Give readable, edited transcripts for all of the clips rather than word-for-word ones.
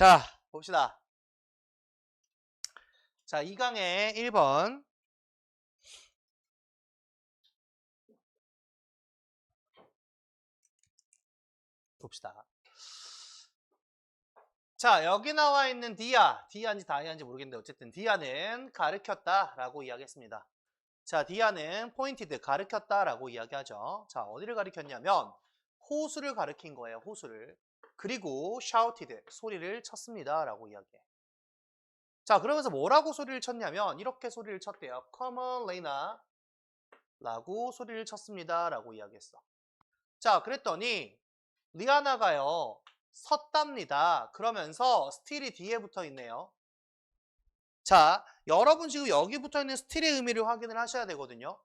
자, 봅시다. 자, 2강의 1번. 봅시다. 자, 여기 나와 있는 디아인지 다이아인지 모르겠는데 어쨌든 디아는 가르쳤다라고 이야기했습니다. 자, 디아는 포인티드, 가르쳤다라고 이야기하죠. 자, 어디를 가르쳤냐면 호수를 가르친 거예요, 호수를. 그리고 shouted, 소리를 쳤습니다라고 이야기해. 자, 그러면서 뭐라고 소리를 쳤냐면 이렇게 소리를 쳤대요. Come on, Lena 라고 소리를 쳤습니다라고 이야기했어. 자, 그랬더니 리아나가요 섰답니다. 그러면서 still이 뒤에 붙어 있네요. 자, 여러분 지금 여기 붙어 있는 still의 의미를 확인을 하셔야 되거든요.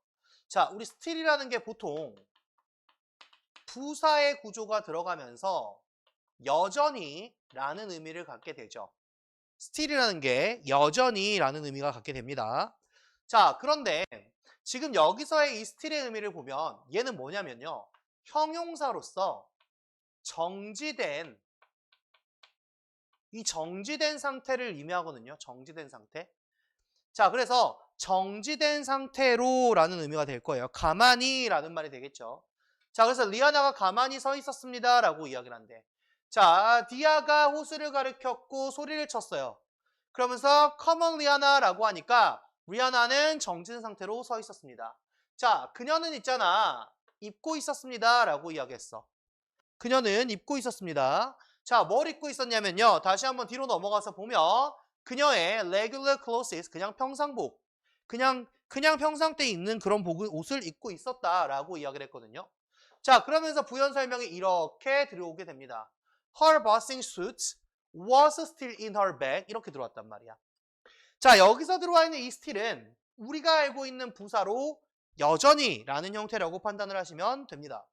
자, 우리 still이라는 게 보통 부사의 구조가 들어가면서 여전히 라는 의미를 갖게 되죠. still이라는 게 여전히 라는 의미가 갖게 됩니다. 자, 그런데 지금 여기서의 이 still의 의미를 보면 얘는 뭐냐면요. 형용사로서 정지된, 이 정지된 상태를 의미하거든요. 정지된 상태. 자, 그래서 정지된 상태로 라는 의미가 될 거예요. 가만히 라는 말이 되겠죠. 자, 그래서 리아나가 가만히 서 있었습니다 라고 이야기를 한대. 자, 디아가 호수를 가리켰고 소리를 쳤어요. 그러면서 Come on, 리아나 라고 하니까 리아나는 정지된 상태로 서 있었습니다. 자, 그녀는 있잖아. 입고 있었습니다 라고 이야기했어. 그녀는 입고 있었습니다. 자, 뭘 입고 있었냐면요. 다시 한번 뒤로 넘어가서 보면 그녀의 regular clothes, 그냥 평상복, 그냥 평상 때 입는 그런 옷을 입고 있었다라고 이야기를 했거든요. 자, 그러면서 부연 설명이 이렇게 들어오게 됩니다. Her bathing suit was still in her bag. 이렇게 들어왔단 말이야. 자, 여기서 들어와 있는 이 still은 우리가 알고 있는 부사로 여전히 라는 형태라고 판단을 하시면 됩니다.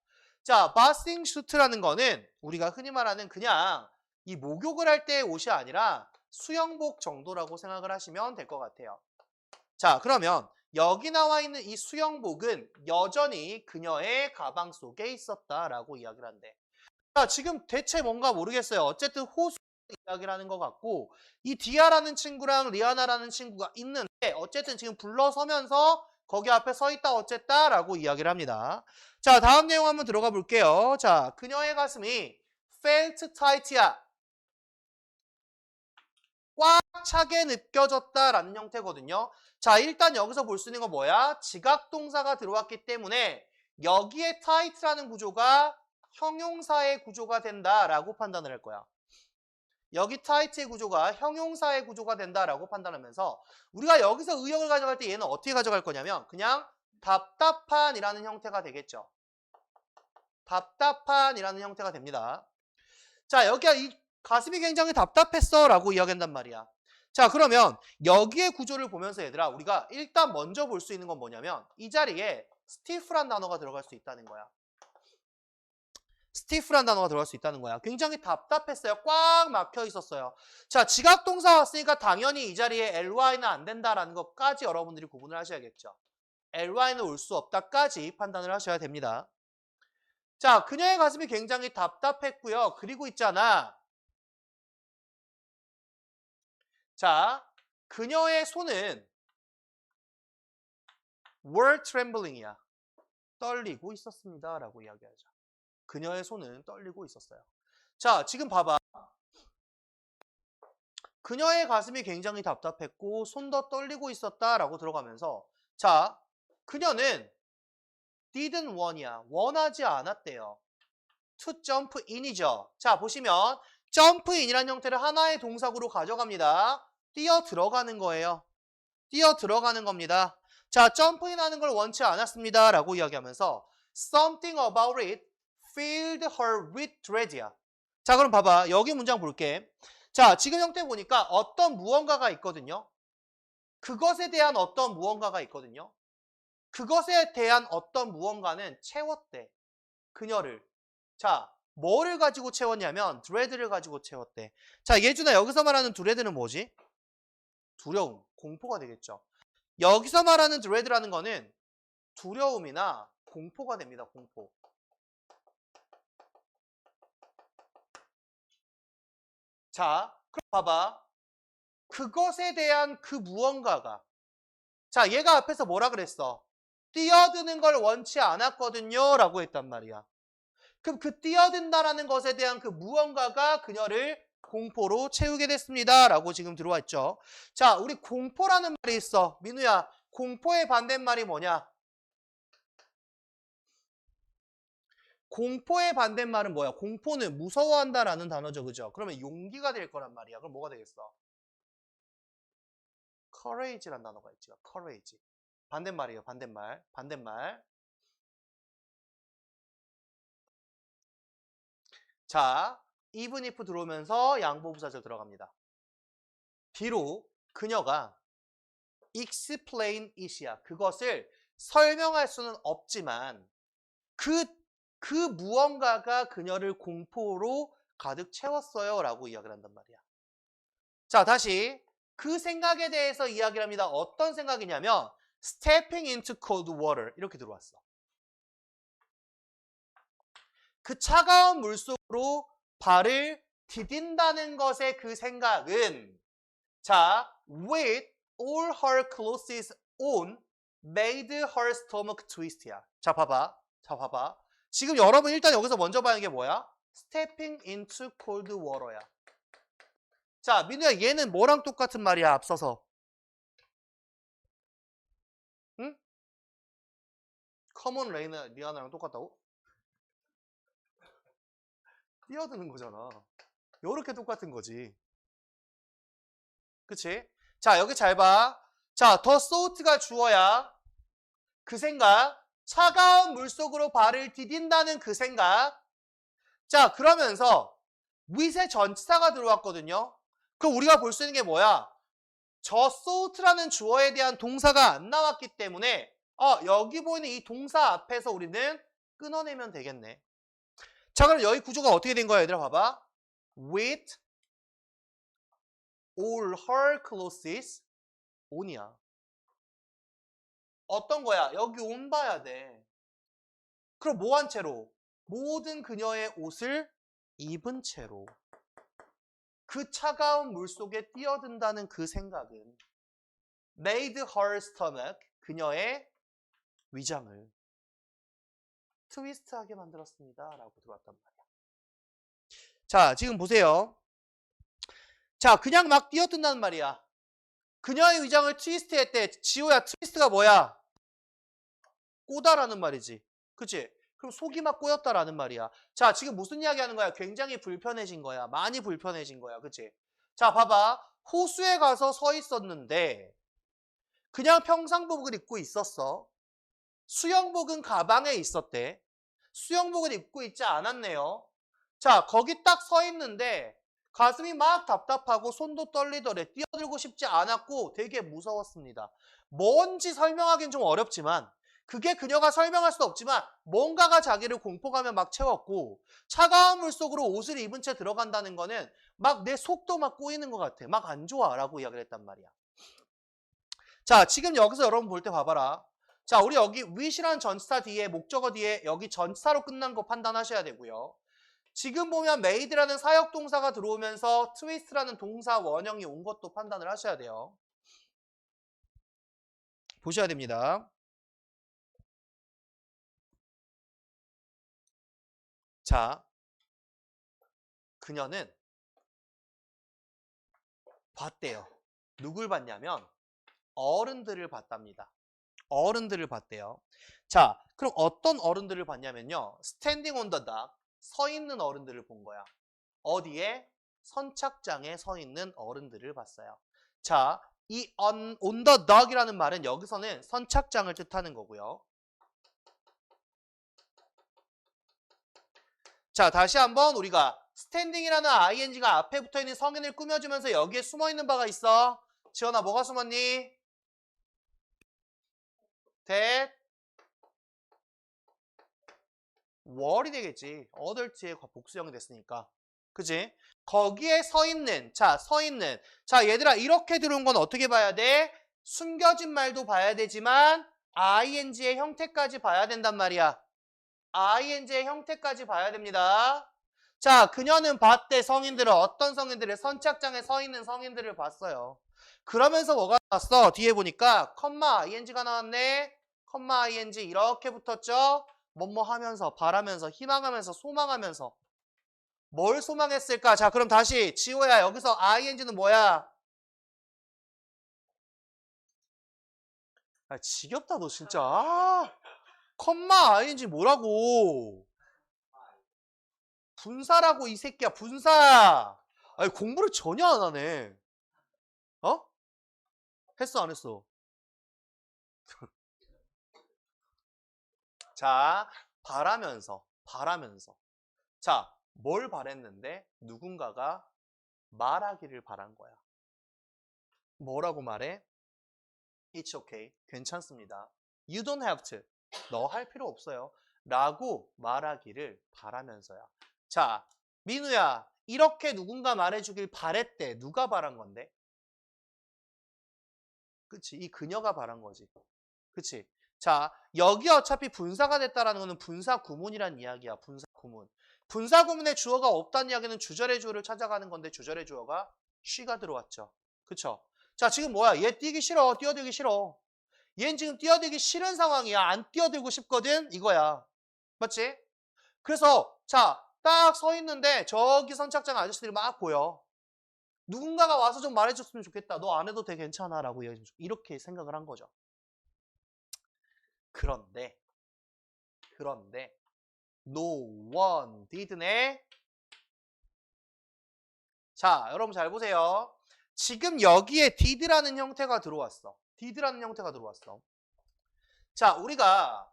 자, bathing suit라는 거는 우리가 흔히 말하는 그냥 이 목욕을 할 때의 옷이 아니라 수영복 정도라고 생각을 하시면 될 것 같아요. 자, 그러면 여기 나와 있는 이 수영복은 여전히 그녀의 가방 속에 있었다라고 이야기를 한대. 자, 지금 대체 뭔가 모르겠어요. 어쨌든 호수 이야기를 하는 것 같고 이 디아라는 친구랑 리아나라는 친구가 있는데 어쨌든 지금 불러서면서 거기 앞에 서 있다 어쨌다 라고 이야기를 합니다. 자, 다음 내용 한번 들어가 볼게요. 자, 그녀의 가슴이 felt tight야. 꽉 차게 느껴졌다라는 형태거든요. 자, 일단 여기서 볼 수 있는 건 뭐야? 지각동사가 들어왔기 때문에 여기에 tight라는 구조가 형용사의 구조가 된다라고 판단을 할 거야. 여기 tight의 구조가 형용사의 구조가 된다라고 판단하면서 우리가 여기서 의역을 가져갈 때 얘는 어떻게 가져갈 거냐면 그냥 답답한이라는 형태가 되겠죠. 답답한이라는 형태가 됩니다. 자, 여기가 이 가슴이 굉장히 답답했어 라고 이야기한단 말이야. 자, 그러면 여기의 구조를 보면서 얘들아 우리가 일단 먼저 볼 수 있는 건 뭐냐면 이 자리에 stiff란 단어가 들어갈 수 있다는 거야. stiff란 단어가 들어갈 수 있다는 거야. 굉장히 답답했어요. 꽉 막혀 있었어요. 자, 지각동사 왔으니까 당연히 이 자리에 ly는 안 된다라는 것까지 여러분들이 구분을 하셔야겠죠. ly는 올 수 없다까지 판단을 하셔야 됩니다. 자, 그녀의 가슴이 굉장히 답답했고요. 그리고 있잖아. 자, 그녀의 손은 were trembling이야. 떨리고 있었습니다. 라고 이야기하죠. 그녀의 손은 떨리고 있었어요. 자, 지금 봐봐. 그녀의 가슴이 굉장히 답답했고 손도 떨리고 있었다라고 들어가면서 자, 그녀는 didn't want이야. 원하지 않았대요. to jump in이죠. 자, 보시면 jump in이라는 형태를 하나의 동사구로 가져갑니다. 뛰어 들어가는 거예요. 뛰어 들어가는 겁니다. 자, jump in 하는 걸 원치 않았습니다. 라고 이야기하면서 something about it filled her with dread이야. 자, 그럼 봐봐. 여기 문장 볼게. 자, 지금 형태 보니까 어떤 무언가가 있거든요. 그것에 대한 어떤 무언가가 있거든요. 그것에 대한 어떤 무언가는 채웠대. 그녀를. 자, 뭐를 가지고 채웠냐면 dread를 가지고 채웠대. 자, 예준아 여기서 말하는 dread는 뭐지? 두려움, 공포가 되겠죠. 여기서 말하는 dread라는 거는 두려움이나 공포가 됩니다. 공포. 자, 그럼 봐봐. 그것에 대한 그 무언가가. 자, 얘가 앞에서 뭐라 그랬어? 뛰어드는 걸 원치 않았거든요. 라고 했단 말이야. 그럼 그 뛰어든다라는 것에 대한 그 무언가가 그녀를 공포로 채우게 됐습니다. 라고 지금 들어와 있죠. 자, 우리 공포라는 말이 있어. 민우야, 공포의 반대말이 뭐냐? 공포의 반대말은 뭐야? 공포는 무서워한다라는 단어죠. 그죠? 그러면 용기가 될 거란 말이야. 그럼 뭐가 되겠어? courage란 단어가 있죠. courage. 반대말이에요. 반대말. 반대말. 자, even if 들어오면서 양보부사절 들어갑니다. 비록 그녀가 explain it이야. 그것을 설명할 수는 없지만 그 무언가가 그녀를 공포로 가득 채웠어요. 라고 이야기를 한단 말이야. 자, 다시 그 생각에 대해서 이야기를 합니다. 어떤 생각이냐면 stepping into cold water 이렇게 들어왔어. 그 차가운 물속으로 발을 디딘다는 것의 그 생각은 자, with all her clothes on made her stomach twist야. 자, 봐봐. 지금 여러분 일단 여기서 먼저 봐야 하는 게 뭐야? stepping into cold water야. 자, 민우야, 얘는 뭐랑 똑같은 말이야, 앞서서? 응? common 리아나랑 똑같다고? 뛰어드는 거잖아. 요렇게 똑같은 거지. 그치? 자, 여기 잘 봐. 자, 더 salt가 주어야 그 생각, 차가운 물속으로 발을 디딘다는 그 생각. 자, 그러면서 with의 전치사가 들어왔거든요. 그럼 우리가 볼 수 있는 게 뭐야? 저 salt라는 주어에 대한 동사가 안 나왔기 때문에 여기 보이는 이 동사 앞에서 우리는 끊어내면 되겠네. 자, 그럼 여기 구조가 어떻게 된 거야, 얘들아? 봐봐. with all her clothes on이야. 어떤 거야? 여기 on 봐야 돼. 그럼 뭐 한 채로? 모든 그녀의 옷을 입은 채로. 그 차가운 물속에 뛰어든다는 그 생각은 made her stomach, 그녀의 위장을 트위스트하게 만들었습니다. 라고 들어왔단 말이야. 자, 지금 보세요. 자, 그냥 막 뛰어든다는 말이야. 그녀의 위장을 트위스트 했대. 지호야, 트위스트가 뭐야? 꼬다라는 말이지. 그치? 그럼 속이 막 꼬였다라는 말이야. 자, 지금 무슨 이야기 하는 거야? 굉장히 불편해진 거야. 많이 불편해진 거야. 그치? 자, 봐봐. 호수에 가서 서 있었는데 그냥 평상복을 입고 있었어. 수영복은 가방에 있었대. 수영복을 입고 있지 않았네요. 자, 거기 딱 서 있는데 가슴이 막 답답하고 손도 떨리더래. 뛰어들고 싶지 않았고 되게 무서웠습니다. 뭔지 설명하기는 좀 어렵지만 그게 그녀가 설명할 수 없지만 뭔가가 자기를 공포감에 막 채웠고 차가운 물속으로 옷을 입은 채 들어간다는 거는 막 내 속도 막 꼬이는 것 같아. 막 안 좋아 라고 이야기를 했단 말이야. 자, 지금 여기서 여러분 볼 때 봐봐라. 자, 우리 여기 with이라는 전치사 뒤에 목적어 뒤에 여기 전치사로 끝난 거 판단하셔야 되고요. 지금 보면 made라는 사역동사가 들어오면서 twist라는 동사 원형이 온 것도 판단을 하셔야 돼요. 보셔야 됩니다. 자, 그녀는 봤대요. 누굴 봤냐면 어른들을 봤답니다. 어른들을 봤대요. 자, 그럼 어떤 어른들을 봤냐면요. standing on the dock, 서 있는 어른들을 본 거야. 어디에? 선착장에 서 있는 어른들을 봤어요. 자, 이 on the dock이라는 말은 여기서는 선착장을 뜻하는 거고요. 자, 다시 한번 우리가 standing이라는 ing가 앞에 붙어있는 성인을 꾸며주면서 여기에 숨어있는 바가 있어. 지원아, 뭐가 숨었니? that were이 되겠지. adult의 복수형이 됐으니까. 그치? 거기에 서 있는, 자, 서 있는. 자, 얘들아, 이렇게 들어온 건 어떻게 봐야 돼? 숨겨진 말도 봐야 되지만 ing의 형태까지 봐야 된단 말이야. ing의 형태까지 봐야 됩니다. 자, 그녀는 봤대. 성인들은 어떤 성인들을? 선착장에 서 있는 성인들을 봤어요. 그러면서 뭐가 나왔어? 뒤에 보니까 컴마 ing가 나왔네. 컴마 ing 이렇게 붙었죠. 뭐뭐 하면서, 바라면서, 희망하면서, 소망하면서. 뭘 소망했을까? 자, 그럼 다시 지호야, 여기서 ing는 뭐야? 아, 지겹다 너 진짜. 컴마 ing 뭐라고? 분사라고 이 새끼야, 분사. 아니 공부를 전혀 안 하네. 어? 했어 안 했어? 자, 바라면서. 자, 뭘 바랬는데 누군가가 말하기를 바란 거야. 뭐라고 말해? It's okay. 괜찮습니다. You don't have to. 너 할 필요 없어요. 라고 말하기를 바라면서야. 자, 민우야, 이렇게 누군가 말해주길 바랬대. 누가 바란 건데? 그치? 이 그녀가 바란 거지. 그치? 자, 여기 어차피 분사가 됐다라는 거는 분사 구문이란 이야기야. 분사 구문. 분사 구문에 주어가 없다는 이야기는 주절의 주어를 찾아가는 건데 주절의 주어가 she가 들어왔죠. 그쵸? 자, 지금 뭐야? 얘 뛰기 싫어. 뛰어들기 싫어. 얘는 지금 뛰어들기 싫은 상황이야. 안 뛰어들고 싶거든? 이거야. 맞지? 그래서 자, 딱 서 있는데 저기 선착장 아저씨들이 막 보여. 누군가가 와서 좀 말해줬으면 좋겠다. 너 안 해도 돼 괜찮아 라고 이렇게 생각을 한 거죠. 그런데 no one did네. 자, 여러분 잘 보세요. 지금 여기에 did라는 형태가 들어왔어. did라는 형태가 들어왔어. 자, 우리가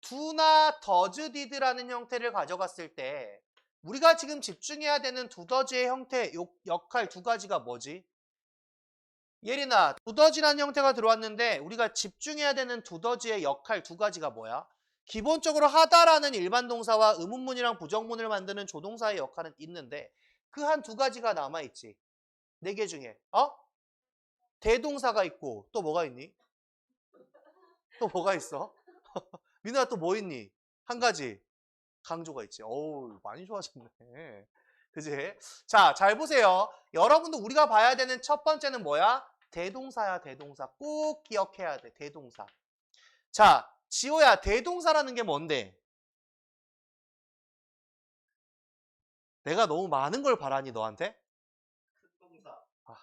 do나 does did라는 형태를 가져갔을 때 우리가 지금 집중해야 되는 두더지의 형태, 역할 두 가지가 뭐지? 예린아, 두더지라는 형태가 들어왔는데 우리가 집중해야 되는 두더지의 역할 두 가지가 뭐야? 기본적으로 하다라는 일반 동사와 의문문이랑 부정문을 만드는 조동사의 역할은 있는데 그 한 두 가지가 남아있지. 네 개 중에. 대동사가 있고 또 뭐가 있니? 또 뭐가 있어? 민우야 또 뭐 있니? 한 가지. 강조가 있지. 어우, 많이 좋아졌네. 그지? 자, 잘 보세요. 여러분도 우리가 봐야 되는 첫 번째는 뭐야? 대동사야, 대동사. 꼭 기억해야 돼, 대동사. 자, 지호야, 대동사라는 게 뭔데? 내가 너무 많은 걸 바라니, 너한테? 동사. 아.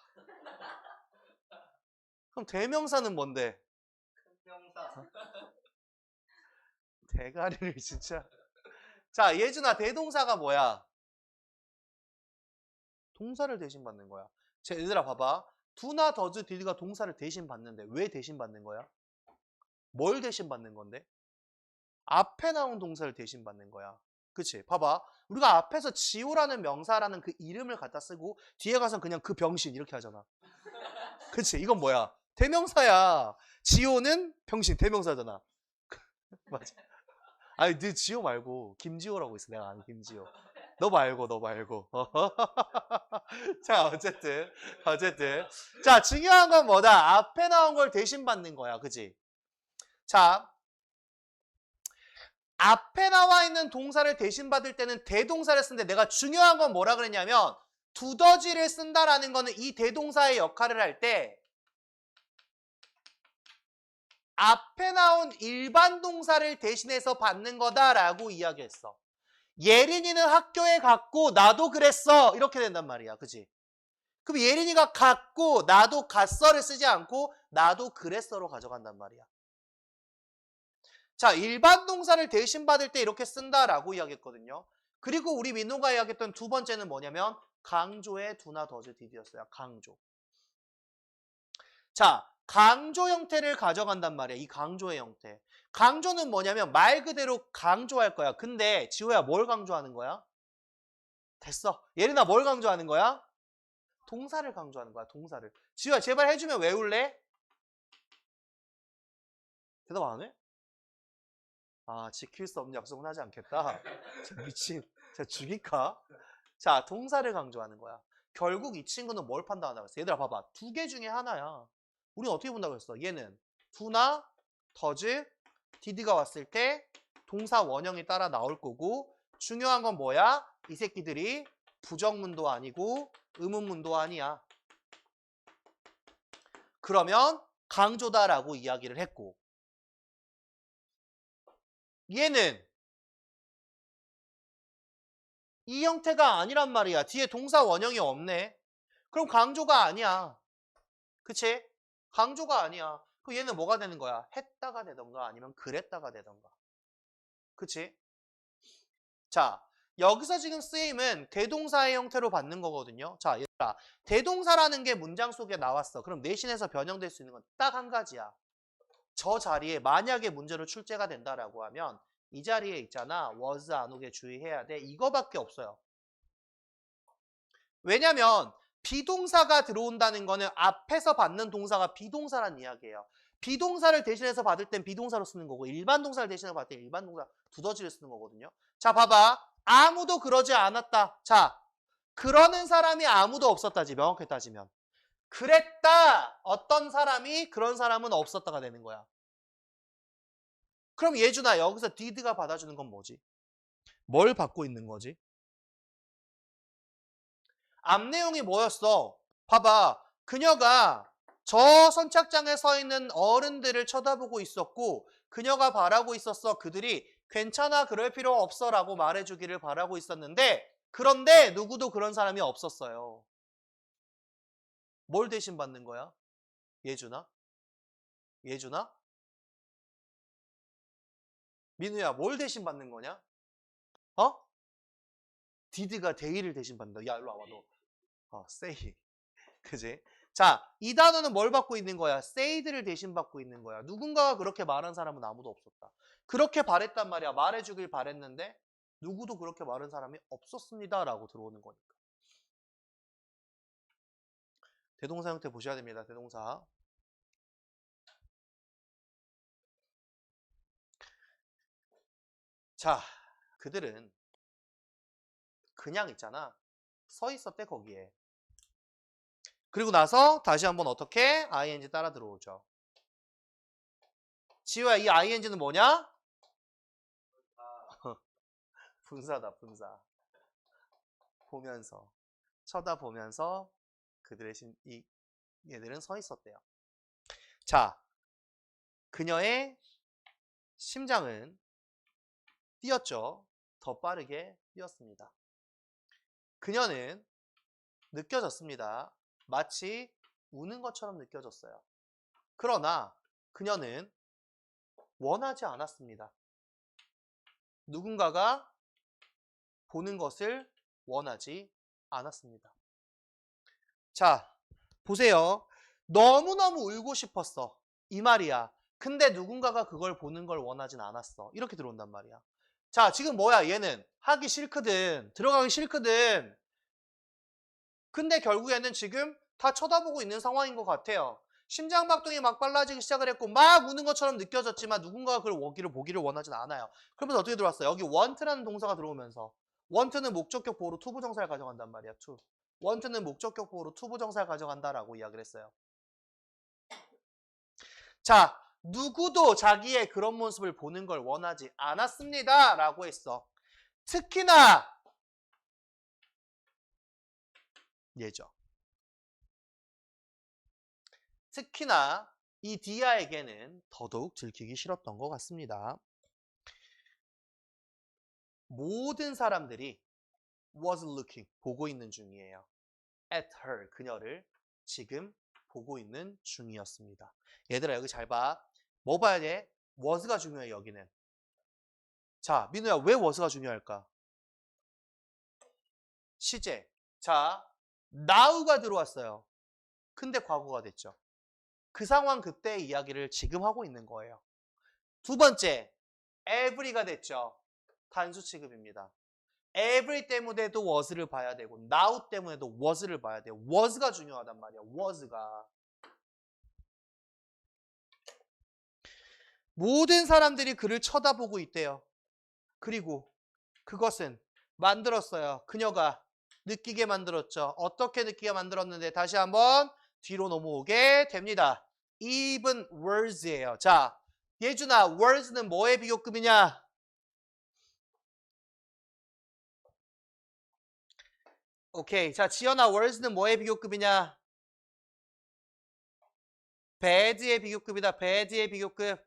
그럼 대명사는 뭔데? 명사. 대가리를 진짜. 자, 예준아, 대동사가 뭐야? 동사를 대신 받는 거야. 자, 얘들아, 봐봐. do나 does, did가 동사를 대신 받는데 왜 대신 받는 거야? 뭘 대신 받는 건데? 앞에 나온 동사를 대신 받는 거야. 그치? 봐봐. 우리가 앞에서 지호라는 명사라는 그 이름을 갖다 쓰고 뒤에 가서 그냥 그 병신 이렇게 하잖아. 그치? 이건 뭐야? 대명사야. 지호는 병신, 대명사잖아. 맞아. 아니, 너 지호 말고 김지호라고 있어. 내가 아는 김지호. 너 말고. 자, 어쨌든. 자, 중요한 건 뭐다? 앞에 나온 걸 대신 받는 거야. 그치? 자, 앞에 나와 있는 동사를 대신 받을 때는 대동사를 쓰는데 내가 중요한 건 뭐라 그랬냐면 두더지를 쓴다라는 거는 이 대동사의 역할을 할 때 앞에 나온 일반 동사를 대신해서 받는 거다라고 이야기했어. 예린이는 학교에 갔고 나도 그랬어. 이렇게 된단 말이야. 그치? 그럼 예린이가 갔고 나도 갔어를 쓰지 않고 나도 그랬어로 가져간단 말이야. 자, 일반 동사를 대신 받을 때 이렇게 쓴다라고 이야기했거든요. 그리고 우리 민호가 이야기했던 두 번째는 뭐냐면 강조의 do나 does, did였어요. 강조. 자, 강조 형태를 가져간단 말이야. 이 강조의 형태. 강조는 뭐냐면 말 그대로 강조할 거야. 근데 지호야 뭘 강조하는 거야? 됐어. 예린아 뭘 강조하는 거야? 동사를 강조하는 거야. 동사를. 지호야 제발 해주면 외울래? 대답 안 해? 아, 지킬 수 없는 약속은 하지 않겠다. 미친. 자, 죽일까? 자, 동사를 강조하는 거야. 결국 이 친구는 뭘 판단한다고 했어? 얘들아 봐봐. 두 개 중에 하나야. 우리는 어떻게 본다고 했어? 얘는 do나 does, did가 왔을 때 동사 원형이 따라 나올 거고 중요한 건 뭐야? 이 새끼들이 부정문도 아니고 의문문도 아니야. 그러면 강조다라고 이야기를 했고, 얘는 이 형태가 아니란 말이야. 뒤에 동사 원형이 없네. 그럼 강조가 아니야. 그치? 강조가 아니야. 그럼 얘는 뭐가 되는 거야? 했다가 되던가 아니면 그랬다가 되던가. 그치? 자, 여기서 지금 쓰임은 대동사의 형태로 받는 거거든요. 자, 얘들아, 대동사라는 게 문장 속에 나왔어. 그럼 내신에서 변형될 수 있는 건 딱 한 가지야. 저 자리에 만약에 문제로 출제가 된다라고 하면 이 자리에 있잖아. was 안 오게 주의해야 돼. 이거밖에 없어요. 왜냐면 비동사가 들어온다는 거는 앞에서 받는 동사가 비동사란 이야기예요. 비동사를 대신해서 받을 땐 비동사로 쓰는 거고 일반 동사를 대신해서 받을 땐 일반 동사 두더지를 쓰는 거거든요. 자, 봐봐. 아무도 그러지 않았다. 자, 그러는 사람이 아무도 없었다지. 명확히 따지면. 그랬다. 어떤 사람이 그런 사람은 없었다가 되는 거야. 그럼 예준아, 여기서 did가 받아주는 건 뭐지? 뭘 받고 있는 거지? 앞 내용이 뭐였어? 봐봐. 그녀가 저 선착장에 서 있는 어른들을 쳐다보고 있었고 그녀가 바라고 있었어. 그들이 괜찮아, 그럴 필요 없어 라고 말해주기를 바라고 있었는데 그런데 누구도 그런 사람이 없었어요. 뭘 대신 받는 거야? 예준아? 예준아? 민우야, 뭘 대신 받는 거냐? 어? did가 day를 대신 받는다. 야, 일로 와봐, 너. say. 그지? 자, 이 단어는 뭘 받고 있는 거야? said를 대신 받고 있는 거야. 누군가가 그렇게 말한 사람은 아무도 없었다. 그렇게 말했단 말이야. 말해주길 바랬는데 누구도 그렇게 말한 사람이 없었습니다 라고 들어오는 거니까. 대동사 형태 보셔야 됩니다. 대동사. 자, 그들은 그냥 있잖아. 서 있었대 거기에. 그리고 나서 다시 한번 어떻게? ing 따라 들어오죠. 지우야, 이 ing는 뭐냐? 분사다, 분사. 보면서, 쳐다보면서 그들의 얘들은 서 있었대요. 자, 그녀의 심장은 뛰었죠. 더 빠르게 뛰었습니다. 그녀는 느껴졌습니다. 마치 우는 것처럼 느껴졌어요. 그러나 그녀는 원하지 않았습니다. 누군가가 보는 것을 원하지 않았습니다. 자, 보세요. 너무너무 울고 싶었어. 이 말이야. 근데 누군가가 그걸 보는 걸 원하진 않았어. 이렇게 들어온단 말이야. 자, 지금 뭐야? 얘는 하기 싫거든. 들어가기 싫거든. 근데 결국에는 지금 다 쳐다보고 있는 상황인 것 같아요. 심장박동이 막 빨라지기 시작을 했고 막 우는 것처럼 느껴졌지만 누군가가 그걸 보기를 원하진 않아요. 그러면서 어떻게 들어왔어요? 여기 want라는 동사가 들어오면서 want는 목적격 보호로 to 부정사를 가져간단 말이야. to. want는 목적격 보호로 to 부정사를 가져간다라고 이야기를 했어요. 자, 누구도 자기의 그런 모습을 보는 걸 원하지 않았습니다 라고 했어. 특히나 얘죠. 특히나 이 디아에게는 더더욱 들키기 싫었던 것 같습니다. 모든 사람들이 was looking, 보고 있는 중이에요. at her, 그녀를 지금 보고 있는 중이었습니다. 얘들아, 여기 잘 봐. 뭐 봐야 돼? was가 중요해, 여기는. 자, 민우야, 왜 was가 중요할까? 시제. 자, now가 들어왔어요. 근데 과거가 됐죠. 그 상황 그때의 이야기를 지금 하고 있는 거예요. 두 번째, every가 됐죠. 단수 취급입니다. every 때문에도 was를 봐야 되고 now 때문에도 was를 봐야 돼요. was가 중요하단 말이야. was가. 모든 사람들이 그를 쳐다보고 있대요. 그리고 그것은 만들었어요. 그녀가 느끼게 만들었죠. 어떻게 느끼게 만들었는데 다시 한번 뒤로 넘어오게 됩니다. even words예요. 자, 예준아, words는 뭐의 비교급이냐? 오케이. 자, 지연아, worse는 뭐의 비교급이냐? bad의 비교급이다. bad의 비교급.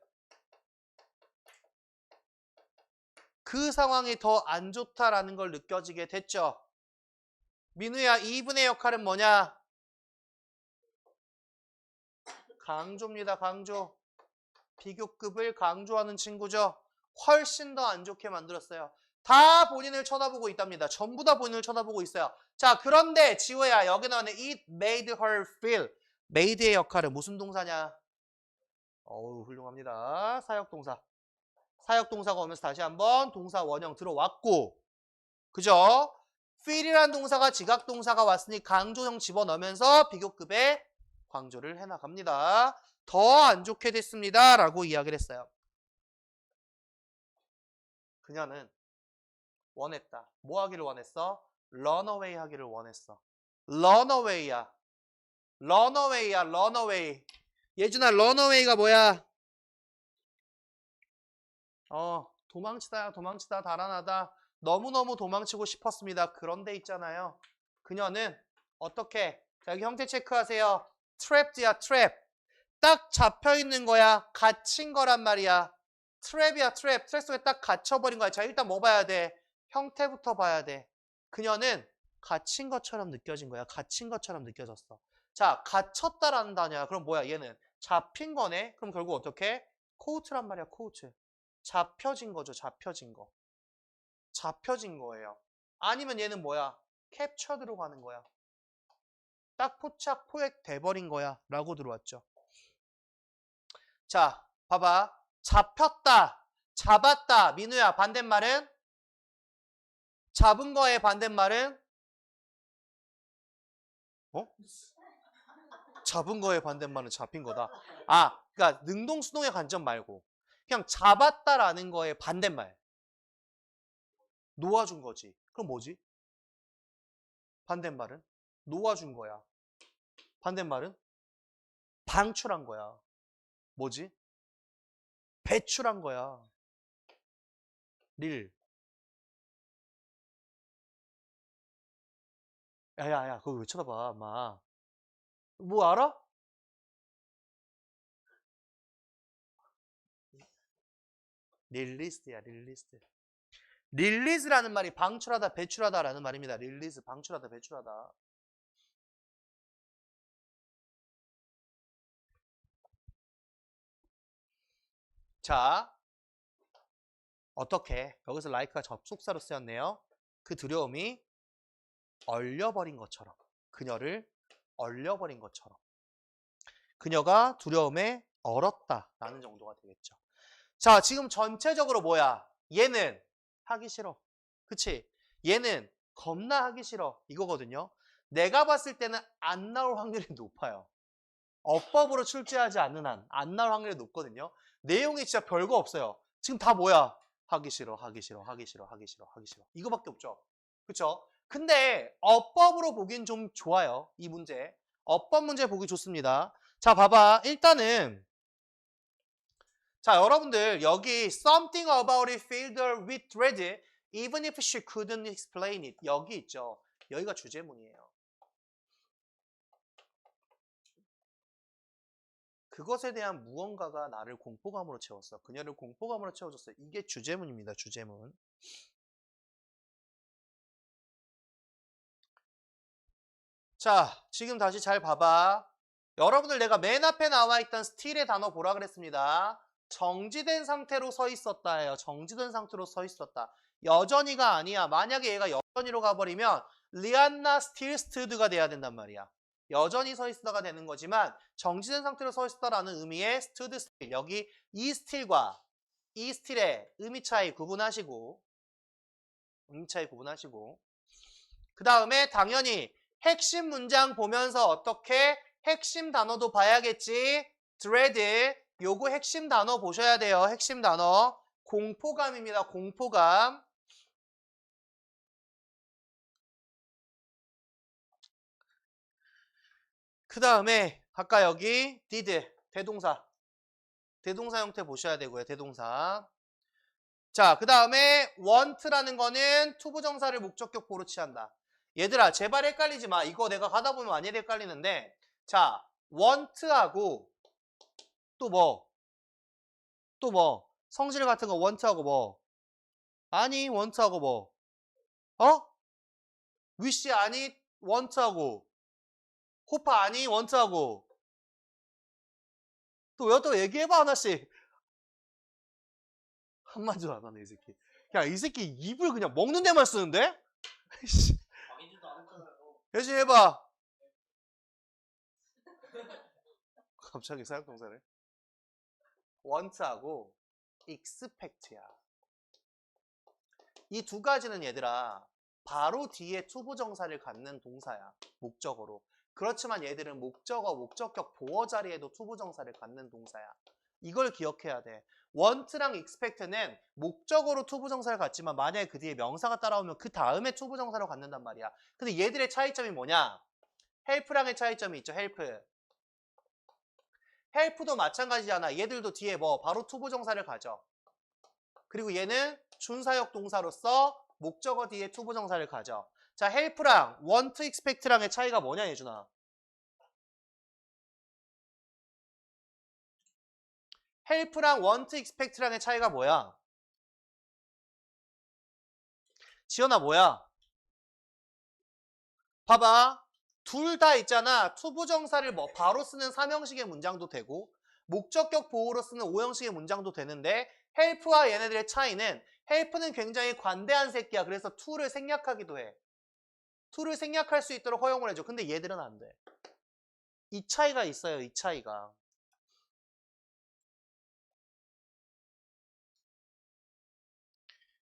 그 상황이 더 안 좋다라는 걸 느껴지게 됐죠. 민우야, even의 역할은 뭐냐? 강조입니다. 강조. 비교급을 강조하는 친구죠. 훨씬 더 안 좋게 만들었어요. 다 본인을 쳐다보고 있답니다. 전부 다 본인을 쳐다보고 있어요. 자, 그런데 지호야, 여기 나오는 it made her feel. made의 역할은 무슨 동사냐? 어우, 훌륭합니다. 사역동사. 사역동사가 오면서 다시 한번 동사 원형 들어왔고, 그죠? feel이라는 동사가 지각동사가 왔으니 강조형 집어넣으면서 비교급에 강조를 해나갑니다. 더 안 좋게 됐습니다. 라고 이야기를 했어요. 그녀는 원했다. 뭐 하기를 원했어? 런어웨이 하기를 원했어. 런어웨이야. 런어웨이야. 런어웨이. 예준아, 런어웨이가 뭐야? 도망치다, 도망치다, 달아나다. 너무너무 도망치고 싶었습니다. 그런데 있잖아요. 그녀는 어떻게? 자, 여기 형태 체크하세요. 트랩이야, 트랩. 딱 잡혀있는 거야. 갇힌 거란 말이야. 트랩이야, 트랩. 트랩 속에 딱 갇혀버린 거야. 자, 일단 뭐 봐야 돼? 형태부터 봐야 돼. 그녀는 갇힌 것처럼 느껴진 거야. 갇힌 것처럼 느껴졌어. 자, 갇혔다라는 단어야. 그럼 뭐야? 얘는 잡힌 거네. 그럼 결국 어떻게? 코우트란 말이야, 코우트. 잡혀진 거죠, 잡혀진 거. 잡혀진 거예요. 아니면 얘는 뭐야? 캡처드로 가는 거야. 딱 포착, 포획 돼버린 거야. 라고 들어왔죠. 자, 봐봐. 잡혔다, 잡았다. 민우야, 반대말은? 잡은 거의 반대말은? 잡은 거의 반대말은 잡힌 거다. 아, 그러니까 능동수동의 관점 말고 그냥 잡았다라는 거의 반대말. 놓아준 거지. 그럼 뭐지? 반대말은? 놓아준 거야. 반대말은? 방출한 거야. 뭐지? 배출한 거야. 릴. 야야야, 그거 왜 쳐다봐, 엄마. 뭐 알아? 릴리스야, 릴리스. 릴리즈라는 말이 방출하다, 배출하다라는 말입니다. 릴리즈, 방출하다, 배출하다. 자, 어떻게? 여기서 like가 접속사로 쓰였네요. 그 두려움이 얼려버린 것처럼. 그녀를 얼려버린 것처럼. 그녀가 두려움에 얼었다라는 정도가 되겠죠. 자, 지금 전체적으로 뭐야? 얘는 하기 싫어. 그치? 얘는 겁나 하기 싫어. 이거거든요. 내가 봤을 때는 안 나올 확률이 높아요. 어법으로 출제하지 않는 한 안 나올 확률이 높거든요. 내용이 진짜 별거 없어요. 지금 다 뭐야? 하기 싫어, 하기 싫어, 하기 싫어, 하기 싫어, 하기 싫어. 이거밖에 없죠. 그쵸? 근데 어법으로 보긴 좀 좋아요. 이 문제. 어법 문제 보기 좋습니다. 자, 봐봐. 일단은 자, 여러분들 여기 something about it filled her with dread even if she couldn't explain it. 여기 있죠. 여기가 주제문이에요. 그것에 대한 무언가가 나를 공포감으로 채웠어. 그녀를 공포감으로 채워줬어. 이게 주제문입니다. 주제문. 자, 지금 다시 잘 봐봐. 여러분들 내가 맨 앞에 나와 있던 still의 단어 보라 그랬습니다. 정지된 상태로 서 있었다예요. 정지된 상태로 서 있었다. 여전히가 아니야. 만약에 얘가 여전히로 가버리면 리안나 still stood가 돼야 된단 말이야. 여전히 서 있다가 되는 거지만 정지된 상태로 서 있었다라는 의미의 stood still. 여기 이 still과 이 still의 의미 차이 구분하시고 그 다음에 당연히 핵심 문장 보면서 어떻게 핵심 단어도 봐야겠지. dread 요거 핵심 단어 보셔야 돼요. 핵심 단어 공포감입니다. 공포감. 그 다음에 아까 여기 did 대동사 형태 보셔야 되고요. 대동사. 자, 그 다음에 want라는 거는 투부정사를 목적격 보로 취한다. 얘들아 제발 헷갈리지 마. 이거 내가 가다 보면 많이 헷갈리는데 자 want하고 또 뭐? 또 뭐? 성질 같은 거 want하고 뭐? 아니 want하고 뭐? 어? wish 아니 want하고 hope 아니 want하고 또 얘기해봐 하나씩. 한마디도 안 하네 이 새끼. 야 이 새끼 입을 그냥 먹는 데만 쓰는데? 아니지도 않았잖아요. 열심히 해봐. 갑자기 사역동사래. want하고 expect야. 이 두 가지는 얘들아 바로 뒤에 투부정사를 갖는 동사야. 목적어로. 그렇지만 얘들은 목적어, 목적격 보어 자리에도 투부정사를 갖는 동사야. 이걸 기억해야 돼. want랑 expect는 목적어로 투부정사를 갖지만 만약에 그 뒤에 명사가 따라오면 그 다음에 투부정사로 갖는단 말이야. 근데 얘들의 차이점이 뭐냐? help랑의 차이점이 있죠. help도 마찬가지잖아. 얘들도 뒤에 뭐 바로 투부정사를 가져. 그리고 얘는 준사역 동사로서 목적어 뒤에 투부정사를 가져. 자, help랑 want, expect랑의 차이가 뭐냐, 예준아? help랑 want, expect랑의 차이가 뭐야? 지연아, 뭐야? 봐봐. 둘 다 있잖아. 투부정사를 뭐 바로 쓰는 3형식의 문장도 되고 목적격 보호로 쓰는 5형식의 문장도 되는데 help와 얘네들의 차이는 help는 굉장히 관대한 새끼야. 그래서 to를 생략하기도 해. to를 생략할 수 있도록 허용을 해줘. 근데 얘들은 안 돼. 이 차이가 있어요. 이 차이가.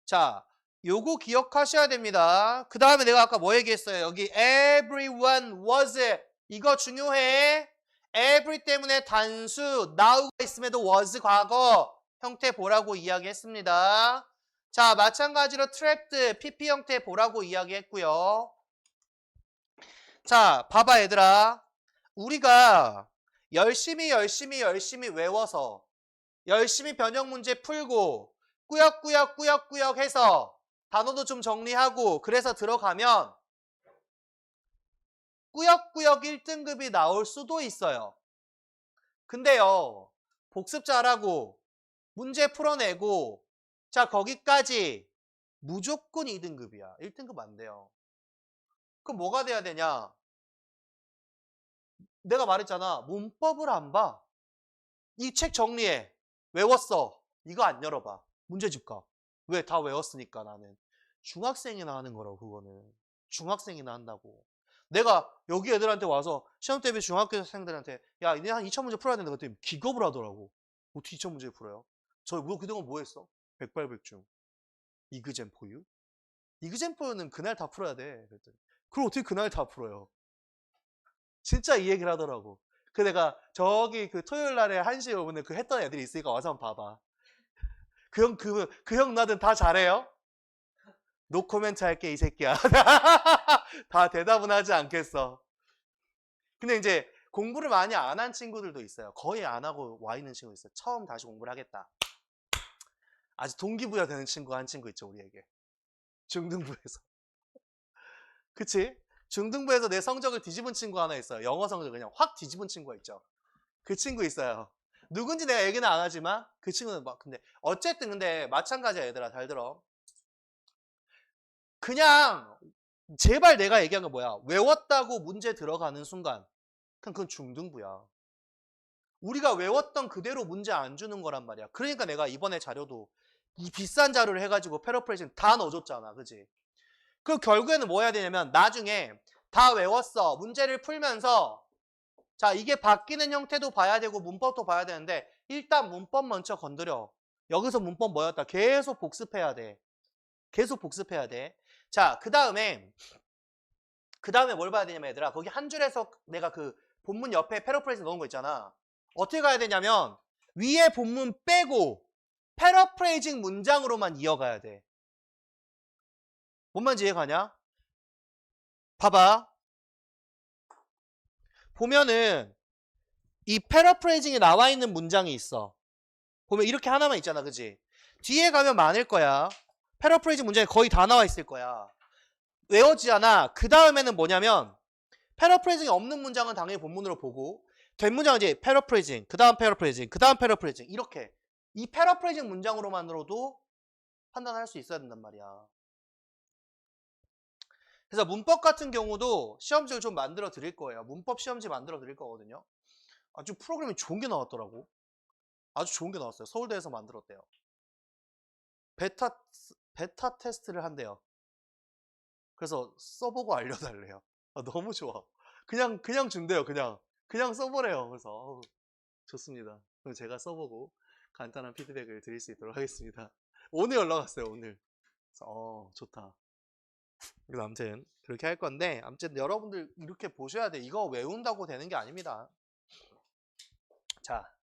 자, 요거 기억하셔야 됩니다. 그 다음에 내가 아까 뭐 얘기했어요? 여기 everyone was 이거 중요해. every 때문에 단수 now가 있음에도 was 과거 형태 보라고 이야기했습니다. 자, 마찬가지로 trapped pp 형태 보라고 이야기했고요. 자, 봐봐 얘들아. 우리가 열심히 외워서 열심히 변형 문제 풀고 꾸역꾸역 해서 단어도 좀 정리하고 그래서 들어가면 꾸역꾸역 1등급이 나올 수도 있어요. 근데요, 복습 잘하고 문제 풀어내고 자 거기까지 무조건 2등급이야. 1등급 안 돼요. 그럼 뭐가 돼야 되냐? 내가 말했잖아. 문법을 안 봐. 이 책 정리해. 외웠어. 이거 안 열어봐. 문제집 가. 왜? 다 외웠으니까 나는. 중학생이나 하는 거라고 그거는. 중학생이나 한다고. 내가 여기 애들한테 와서 시험 대비 중학교생들한테 야 니네 한 2000문제 풀어야 된다 그랬더니 기겁을 하더라고. 어떻게 2000문제 풀어요? 저 그동안 뭐 했어? 백발백중. 이그젠포유? 이그젠포유는 그날 다 풀어야 돼. 그랬더니 그럼 어떻게 그날 다 풀어요? 진짜 이 얘기를 하더라고. 그 내가 저기 그 토요일 날에 1시에 오면 그 했던 애들이 있으니까 와서 한번 봐봐. 그 형 나든 다 잘해요? 노코멘트 할게 이 새끼야. 다 대답은 하지 않겠어. 근데 이제 공부를 많이 안 한 친구들도 있어요. 거의 안 하고 와 있는 친구 있어요. 처음 다시 공부를 하겠다. 아직 동기부여 되는 친구 한 친구 있죠 우리에게. 중등부에서. 그치? 중등부에서 내 성적을 뒤집은 친구 하나 있어요. 영어 성적을 그냥 확 뒤집은 친구가 있죠. 그 친구 있어요. 누군지 내가 얘기는 안 하지만 그 친구는 막 근데 어쨌든 근데 마찬가지야 얘들아 잘 들어. 그냥 제발 내가 얘기한 거 뭐야? 외웠다고 문제 들어가는 순간 그건 중등부야. 우리가 외웠던 그대로 문제 안 주는 거란 말이야. 그러니까 내가 이번에 자료도 이 비싼 자료를 해가지고 패러프레이징 다 넣어줬잖아. 그지? 그 결국에는 뭐 해야 되냐면 나중에 다 외웠어. 문제를 풀면서 자 이게 바뀌는 형태도 봐야 되고 문법도 봐야 되는데 일단 문법 먼저 건드려. 여기서 문법 뭐였다? 계속 복습해야 돼. 계속 복습해야 돼. 자, 그 다음에 뭘 봐야 되냐면 얘들아 거기 한 줄에서 내가 그 본문 옆에 패러프레이징 넣은 거 있잖아. 어떻게 가야 되냐면 위에 본문 빼고 패러프레이징 문장으로만 이어가야 돼. 뭔 말인지 이해가냐? 봐봐. 보면은 이 패러프레이징에 나와 있는 문장이 있어. 보면 이렇게 하나만 있잖아. 그지? 뒤에 가면 많을 거야. 패러프레이징 문장이 거의 다 나와 있을 거야. 외워지잖아. 그 다음에는 뭐냐면 패러프레이징이 없는 문장은 당연히 본문으로 보고 된 문장은 이제 패러프레이징, 그 다음 패러프레이징, 그 다음 패러프레이징 이렇게 이 패러프레이징 문장으로만으로도 판단할 수 있어야 된단 말이야. 그래서 문법 같은 경우도 시험지를 좀 만들어 드릴 거예요. 문법 시험지 만들어 드릴 거거든요. 아주 프로그램이 좋은 게 나왔더라고. 아주 좋은 게 나왔어요. 서울대에서 만들었대요. 베타 테스트를 한대요. 그래서 써보고 알려달래요. 아, 너무 좋아. 그냥 준대요. 그냥 써보래요. 그래서 좋습니다. 그럼 제가 써보고 간단한 피드백을 드릴 수 있도록 하겠습니다. 오늘 연락 왔어요. 오늘. 그래서 좋다. 그래서 아무튼 그렇게 할 건데 아무튼 여러분들 이렇게 보셔야 돼. 이거 외운다고 되는 게 아닙니다. 자,